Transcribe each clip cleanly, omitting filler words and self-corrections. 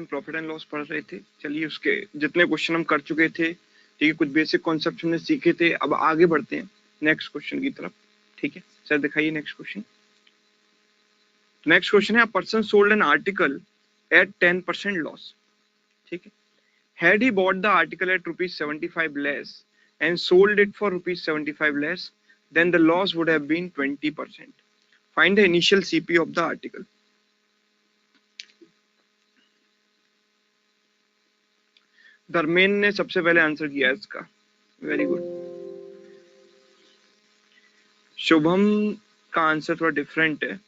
Profit and loss पढ़ रहे थे। चलिए उसके जितने क्वेश्चन हम कर चुके थे, ठीक है, कुछ बेसिक कॉन्सेप्ट हमने सीखे थे, अब आगे बढ़ते हैं नेक्स्ट क्वेश्चन की तरफ। ठीक है सर, दिखाइए नेक्स्ट क्वेश्चन। नेक्स्ट क्वेश्चन है, a person sold an article at 10% loss. ठीक है, had he bought the article at rupees 75 less and sold it for rupees 75 less, then the loss would have been 20%. Find the initial CP of the article. धर्मेन ने सबसे पहले answer किया इसका, very good. Shubham का answer थोड़ा different है।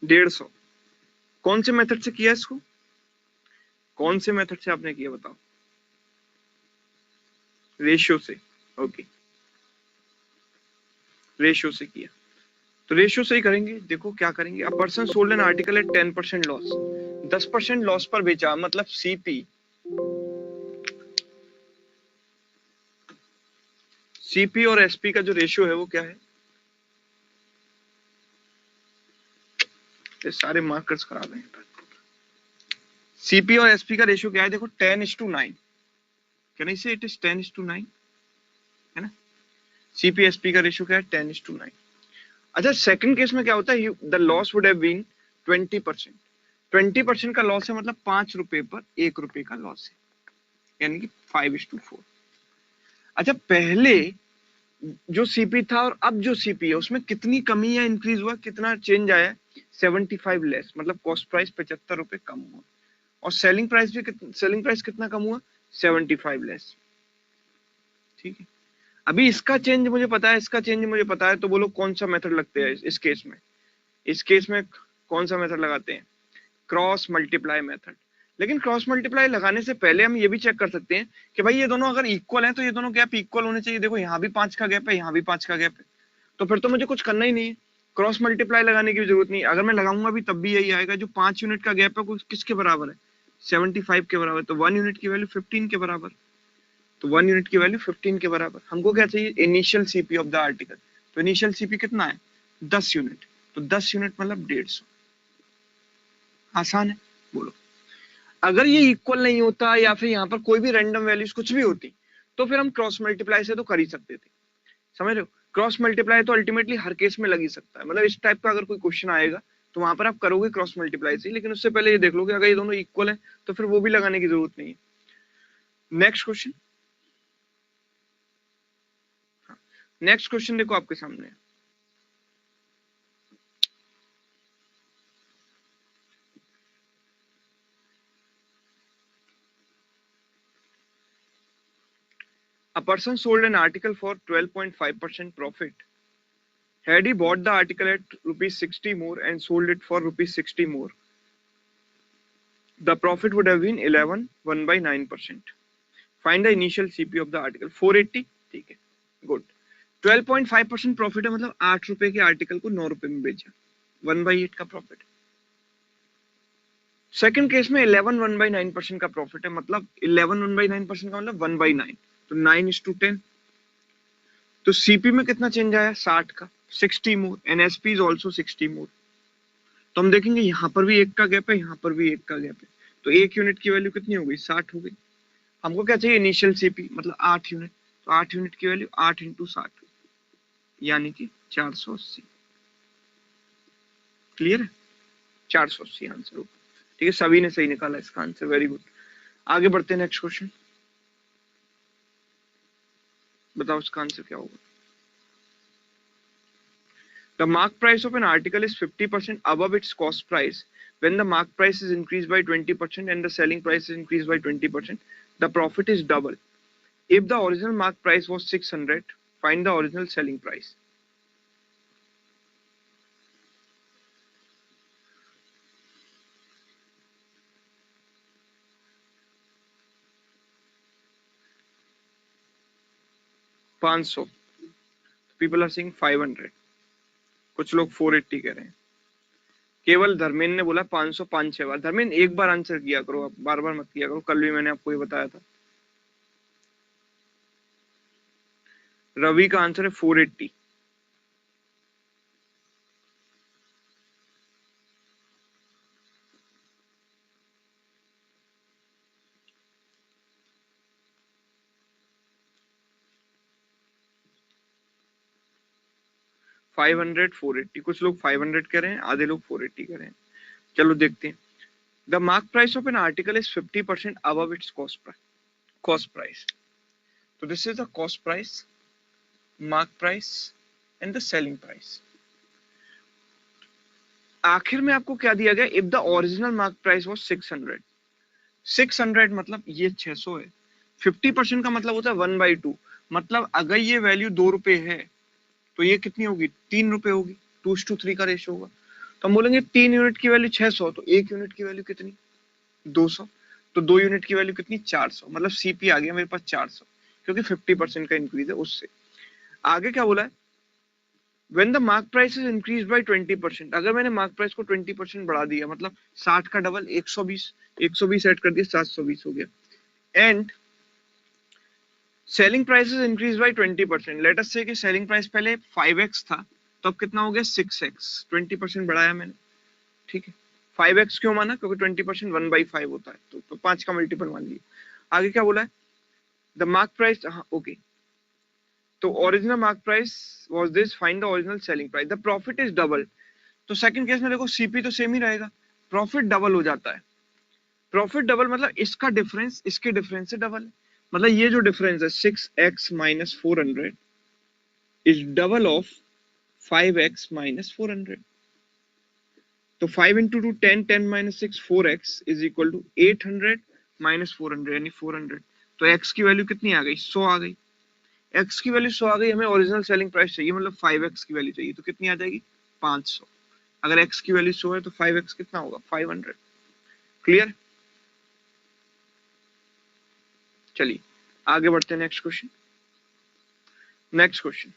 डेढ़ सौ। कौन से मेथड से किया इसको? कौन से मेथड से आपने किया बताओ? रेशियो से। ओके, रेशियो से किया तो रेशियो से ही करेंगे। देखो क्या करेंगे, a person sold an article at 10% loss, 10% loss पर बेचा, मतलब सीपी। सीपी और एसपी का जो रेशियो है वो क्या है? ये सारे मार्कर्स खराब हैं। सीपी और एसपी का रेशियो क्या है? देखो 10:9। कैन आई से इट इज 10:9, है ना? सीपी एसपी का रेशियो क्या है? 10:9। अच्छा, सेकंड केस में क्या होता है? The loss would have been 20%। 20% का लॉस है, मतलब 5 रुपए पर 1 रुपए का लॉस है, यानी कि 5:4। अच्छा, पहले जो सीपी था और अब जो सीपी है उसमें कितनी कमी या इंक्रीज हुआ, कितना चेंज आया? 75 लेस, मतलब कॉस्ट प्राइस 75 रुपए कम हुआ, और सेलिंग प्राइस भी सेलिंग प्राइस कितना कम हुआ? 75 लेस। ठीक है, अभी इसका चेंज मुझे पता है, इसका चेंज मुझे पता है, तो बोलो कौन सा मेथड लगते हैं इस केस में? इस केस में कौन सा मेथड लगाते हैं? Cross multiply method. लेकिन क्रॉस मल्टीप्लाई लगाने से पहले हम ये भी चेक कर सकते हैं कि भाई ये दोनों अगर इक्वल हैं तो ये दोनों गैप इक्वल होने चाहिए। देखो यहाँ भी 5 का गैप है, यहाँ भी 5 का गैप है, तो फिर तो मुझे कुछ करना ही नहीं है, क्रॉस मल्टीप्लाई लगाने की जरूरत नहीं। अगर मैं लगाऊंगा भी तब भी यही आएगा, जो 5 यूनिट का गैप है वो किसके बराबर है? 75 के बराबर। तो 1 यूनिट की वैल्यू 15 के बराबर, तो 1 यूनिट की वैल्यू 15 के बराबर। हमको क्या चाहिए? Initial CP of the article. तो इनिशियल सीपी कितना है? 10 यूनिट। तो 10 यूनिट मतलब 150। आसान है, बोलो। अगर ये इक्वल नहीं होता या फिर यहाँ पर कोई भी रैंडम वैल्यूज कुछ भी होती, तो फिर हम क्रॉस मल्टीप्लाई से तो कर ही सकते थे। समझ रहे हो? क्रॉस मल्टीप्लाई तो अल्टीमेटली हर केस में लग ही सकता है, मतलब इस टाइप का अगर कोई क्वेश्चन आएगा तो वहां पर आप करोगे क्रॉस मल्टीप्लाई से, लेकिन उससे पहले ये देख लो कि अगर ये दोनों इक्वल है तो फिर वो भी लगाने की जरूरत नहीं है। Next question. नेक्स्ट क्वेश्चन देखो आपके सामने। A person sold an article for 12.5% profit. Had he bought the article at rupees 60 more and sold it for rupees 60 more, the profit would have been 11 1/9%. Find the initial CP of the article. 480। ठीक है, good. 12.5% profit है, मतलब 8 रुपए के article को 9 रुपए में बेचा, 1/8 का प्रॉफिट। सेकंड केस में 11 1/9% का प्रॉफिट है, मतलब 11 1/9% का मतलब 1/9, तो 9:10। तो सीपी में कितना चेंज आया? 60 का, 60 मोर, एंड एसपी इज ऑल्सो 60 मोर। तो हम देखेंगे यहाँ पर भी 1 का गैप है, यहाँ पर भी 1 का गैप है, तो 1 यूनिट की वैल्यू कितनी हो गई? 60 हो गई। हमको क्या चाहिए? इनिशियल सीपी, मतलब 8 यूनिट। तो 8 यूनिट की वैल्यू 8 × 60, यानी कि 480। क्लियर है? 480 आंसर होगा। ठीक है, सभी ने सही निकाला इसका आंसर, वेरी गुड। आगे बढ़ते हैं, नेक्स्ट क्वेश्चन। बताओ इसका आंसर क्या होगा? The mark price of an article is 50% above its cost price. When the mark price is increased by 20% and the selling price is increased by 20%, the profit is double. If the original mark price was 600, find the original selling price. $500। People are saying 500, कुछ लोग 480 कह रहे हैं। केवल धर्मेंद्र ने बोला 500 5-6 बार। धर्मेंद्र एक बार answer किया करो, आप बार बार मत किया करो, कल भी मैंने आपको ये बताया था। रवि का आंसर है 480। फाइव हंड्रेड 480, कुछ लोग 500 कह रहे हैं, आधे लोग 480 कह रहे हैं। चलो देखते हैं। The mark price of an article is 50% above its cost price. तो this is the cost price, mark price and the selling price. आखिर में आपको क्या दिया गया? If the original mark price was 600, 600 मतलब ये 600 है। 50% का मतलब होता है 1/2, मतलब अगर ये वैल्यू 2 रुपए है तो ये कितनी होगी? 3 रुपए होगी। 2:3 का रेशो होगा। तो हम बोलेंगे 3 यूनिट की वैल्यू 600, तो 1 यूनिट की वैल्यू कितनी? 200। तो 2 यूनिट की वैल्यू कितनी? 400। मतलब सीपी आ गया मेरे पास 400, क्योंकि 50% का इंक्रीज है उससे। आगे क्या बोला है? When the mark price is increased by 20%, अगर मैंने मार्क प्राइस को 20% बढ़ा दिया, मतलब 60 का डबल 120 ऐड कर दिया, 720 हो गया। And selling price is increase by 20%। Let us से कि सेलिंग प्राइस पहले 5x था, तो अब कितना हो गया? 6x। 20% बढ़ाया मैंने, ठीक है। 5x क्यों माना? क्योंकि 20% 1/5 होता है, तो 5 का मल्टीपल मान लिया। आगे क्या बोला है? द मार्क प्राइस, हाँ ओके। तो original mark price was this, find the original selling price, the profit is double. तो सेकंड केस में देखो सीपी तो सेम ही रहेगा, प्रॉफिट डबल हो जाता है। प्रॉफिट डबल मतलब इसका डिफरेंस इसके डिफरेंस से डबल है। मतलब ये जो डिफरेंस है 6x minus 400 is double of 5x minus 400। तो 5 into 2 10, 10 minus 6 4x is equal to 800 minus 400 यानी 400। तो x की वैल्यू कितनी आ गई? 100 आ गई। x की वैल्यू 100 आ गई, हमें ओरिजिनल सेलिंग प्राइस चाहिए, मतलब 5x की वैल्यू चाहिए, तो कितनी आ जाएगी? 500। अगर x की वैल्यू 100 है तो 5x कितना होगा? 500। क्लियर? चलिए आगे बढ़ते हैं। Next question. Next question,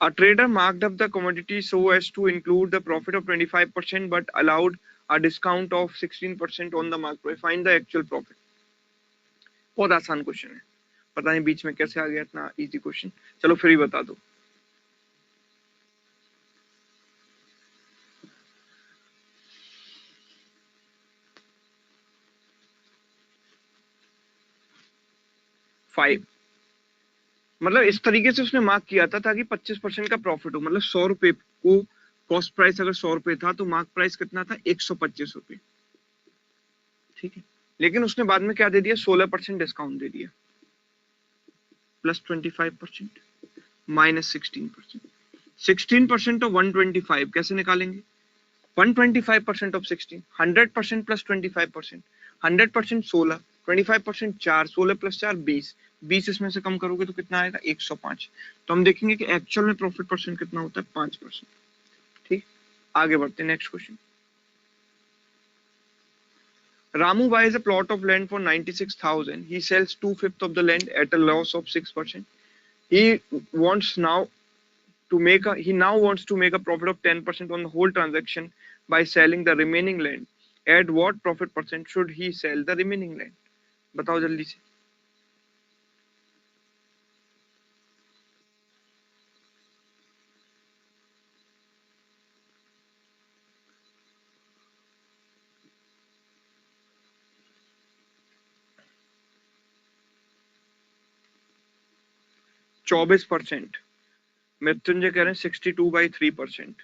a trader marked up the commodity so as to include the profit of 25% but allowed a discount of 16% on the mark price, find the actual profit। बहुत आसान question है, पता नहीं बीच में कैसे आ गया इतना easy question. चलो फिर ही बता दो। फाइव, मतलब इस तरीके से उसने मार्क किया था ताकि 25% का प्रॉफिट हो, मतलब 100 रुपए को कॉस्ट प्राइस अगर 100 रुपए था तो मार्क प्राइस कितना था? 125 रुपए, ठीक है। लेकिन उसने बाद में क्या दे दिया? 16% डिस्काउंट दे दिया, प्लस 25% माइनस 16%। 16% ऑफ 125 कैसे निकालेंगे? 125% ऑफ 16, 100% प्लस 25%। 100% 16, 25% 4, 16 प्लस 4 20, 20 इसमें से कम करोगे तो कितना आएगा? 105। तो हम देखेंगे कि एक्चुअल में प्रॉफिट परसेंट कितना होता है? 5%, ठीक। आगे बढ़ते हैं। Next question, Ramu buys a plot of land for 96,000. He sells 2/5 of the land at a loss of 6%. He wants now he now wants to make a profit of 10% on the whole transaction by selling the remaining land. At what profit percent should he sell the remaining land? बताओ जल्दी से। चौबीस percent. Mrityunjay कह रहे हैं 62/3%।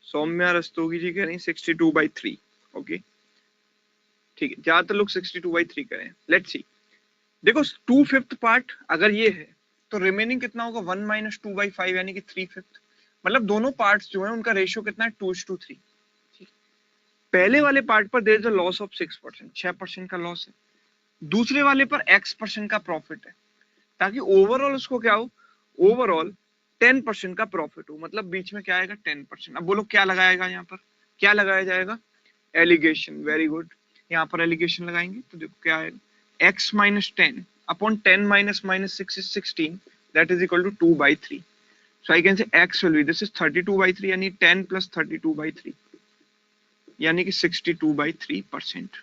सौम्या रस्तोगी जी कह रही हैं 62/3। ओके ठीक है, ज्यादातर लोग 62/3 करें। लेट्स सी, देखो 2/5 पार्ट अगर ये है तो रिमेनिंग कितना होगा? 1 माइनस 2/5 यानी कि 3/5। मतलब दोनों पार्ट्स जो है उनका रेशियो कितना है? 2:3। पहले वाले पार्ट पर there is a loss of 6%, 6% का लॉस है। दूसरे वाले पर x% का प्रॉफिट है, ताकि ओवरऑल उसको क्या हो? ओवरऑल 10% का प्रॉफिट हो। मतलब बीच में क्या आएगा? 10%। अब बोलो क्या लगाएगा यहाँ पर? क्या लगाया जाएगा? एलिगेशन। वेरी गुड, यहाँ पर एलिगेशन लगाएंगे तो देखो क्या आएगा? x minus 10 upon 10 minus minus 6 is 16, that is equal to 2/3. So I can say x will be, this is 32/3 यानी 10 plus 32/3, यानी कि 62/3%।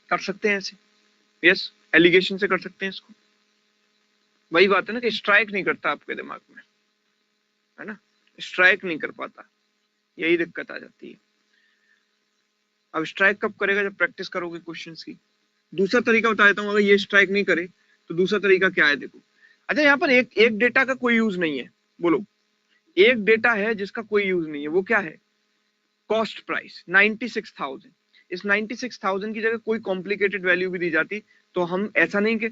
कर सकते हैं ऐसे, यस, एलिगेशन से कर सकते हैं इसको। वही बात है ना कि स्ट्राइक नहीं करता आपके दिमाग में, है ना, स्ट्राइक नहीं कर पाता, यही दिक्कत आ जाती है। अब स्ट्राइक कब करेगा? जब प्रैक्टिस करोगे क्वेश्चंस की। दूसरा तरीका बता देता हूँ, अगर ये स्ट्राइक नहीं करे तो दूसरा तरीका क्या है, देखो। अच्छा, यहाँ पर एक डेटा का कोई यूज नहीं है, बोलो। एक डेटा है जिसका कोई यूज नहीं है, वो क्या है? Cost price 96,000। इस 96,000 की जगह कोई कॉम्प्लिकेटेड वैल्यू भी दी जाती तो हम ऐसा नहीं कि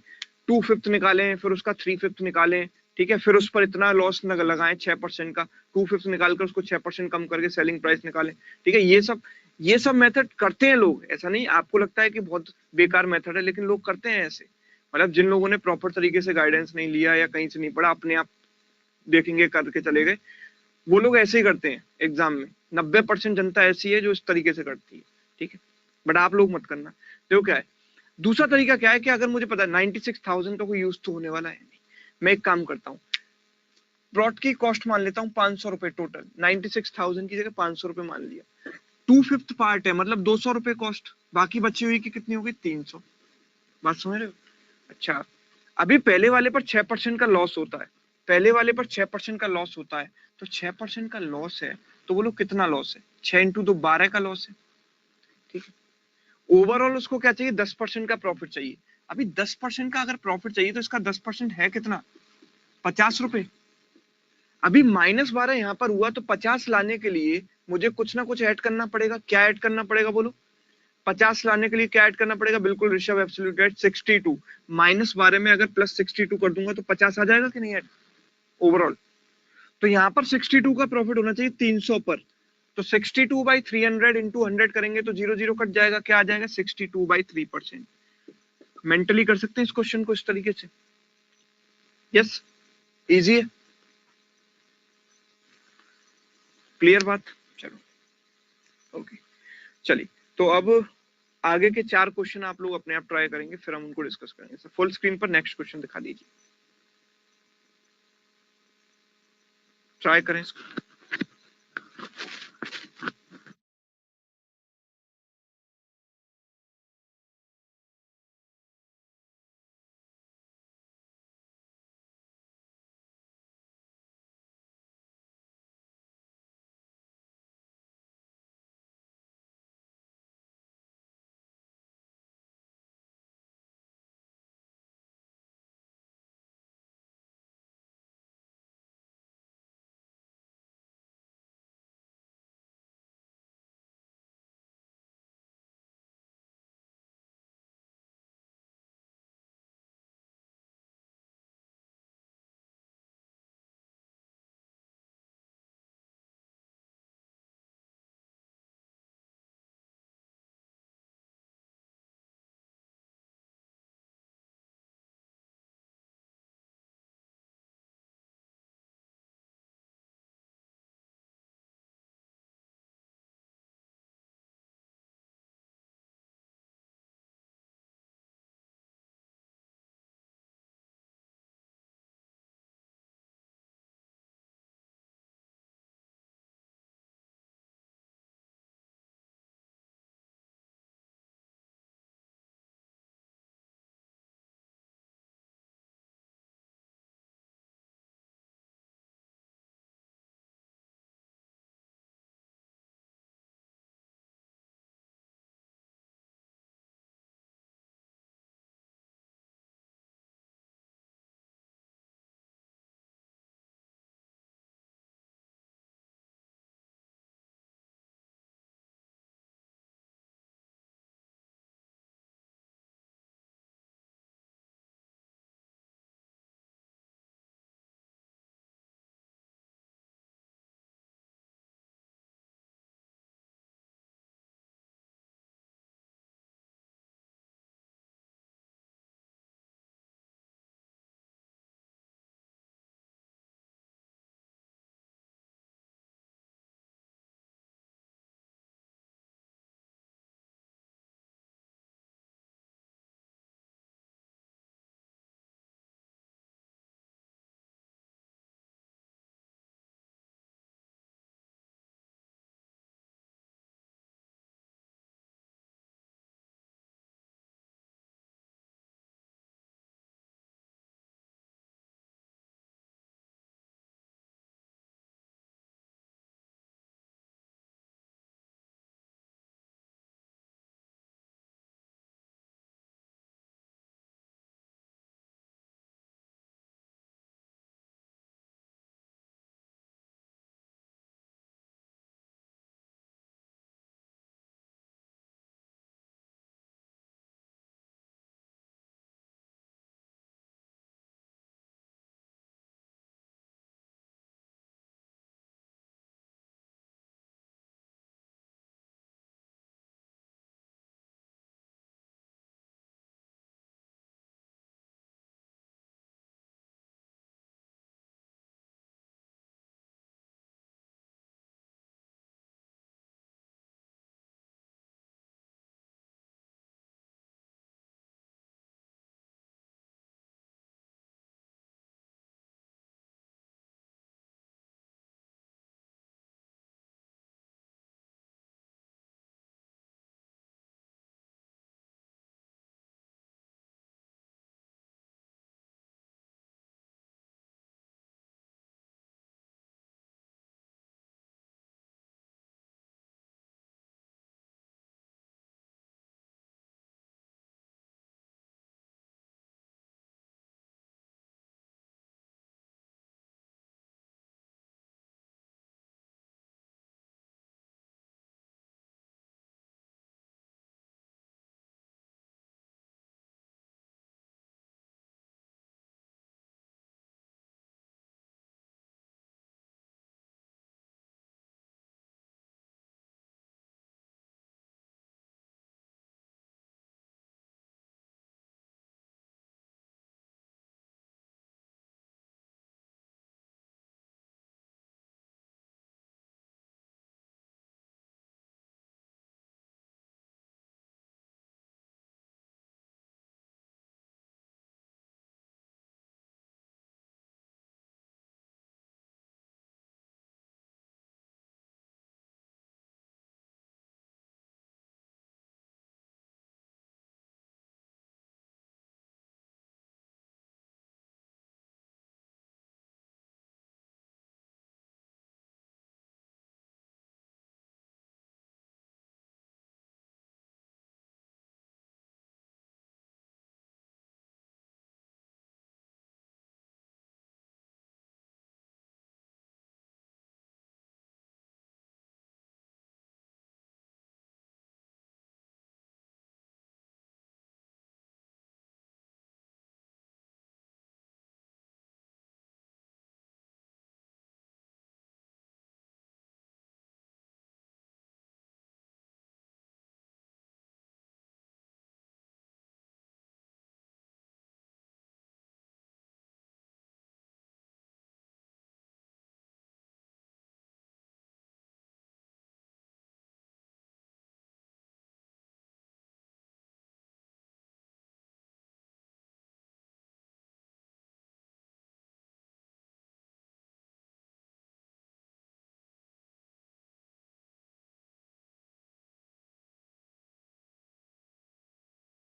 2/5 निकालें, फिर उसका 3/5 निकालें, ठीक है, फिर उस पर इतना लॉस लगाएं 6% का, 2/5 निकालकर उसको 6% कम करके सेलिंग प्राइस निकालें, ठीक है। ये सब मेथड करते हैं लोग, ऐसा नहीं। आपको लगता है कि बहुत बेकार मेथड है, लेकिन लोग करते हैं ऐसे। मतलब जिन लोगों ने प्रॉपर तरीके से गाइडेंस नहीं लिया या कहीं से नहीं पढ़ा, अपने आप देखेंगे करके चले गए, वो लोग ऐसे ही करते हैं एग्जाम में। 90% जनता ऐसी है जो इस तरीके से करती है, ठीक है। बट आप लोग मत करना। देखो क्या है दूसरा तरीका, क्या है कि अगर मुझे पता है 96,000 का कोई यूज तो होने वाला है नहीं, मैं एक काम करता हूँ, प्लॉट की कॉस्ट मान लेता हूँ 500 रुपए टोटल, 96,000 की जगह 500 रुपए मान लिया। 2/5 पार्ट है, मतलब 200 रुपए कॉस्ट, बाकी बची हुई की कितनी होगी? 300। बात समझ रहे हो? अच्छा, अभी पहले वाले पर 6% का लॉस होता है, पहले वाले पर 6% का लॉस होता है, तो 6% का लॉस है, तो बोलो कितना लॉस है? 6 इंटू 2 12 का लॉस है, ठीक है। ओवरऑल उसको क्या चाहिए? 10% का प्रॉफिट चाहिए। अभी 10% का अगर प्रॉफिट चाहिए तो इसका 10% है कितना? 50 रुपए। अभी -12 यहाँ पर हुआ, तो 50 लाने के लिए मुझे कुछ ना कुछ ऐड करना पड़ेगा। क्या ऐड करना पड़ेगा बोलो? 50 लाने के लिए क्या ऐड करना पड़ेगा? बिल्कुल ऋषभ, एब्सोल्यूट राइट, 62। -12 में अगर +62 कर दूंगा तो 50 आ जाएगा कि नहीं ऐड ओवरऑल? तो यहाँ पर 62 का प्रॉफिट होना चाहिए 300 पर। तो 62/300 इंटू 100 करेंगे तो 0 0 कट जाएगा, क्या आ जाएगा? 62/3%। मेंटली कर सकते हैं इस क्वेश्चन को इस तरीके से, यस, इजी है, क्लियर बात। चलो ओके, चलिए, तो अब आगे के 4 क्वेश्चन आप लोग अपने आप ट्राई करेंगे, फिर हम उनको डिस्कस करेंगे। फुल स्क्रीन पर नेक्स्ट क्वेश्चन दिखा दीजिए, ट्राई करें इसको।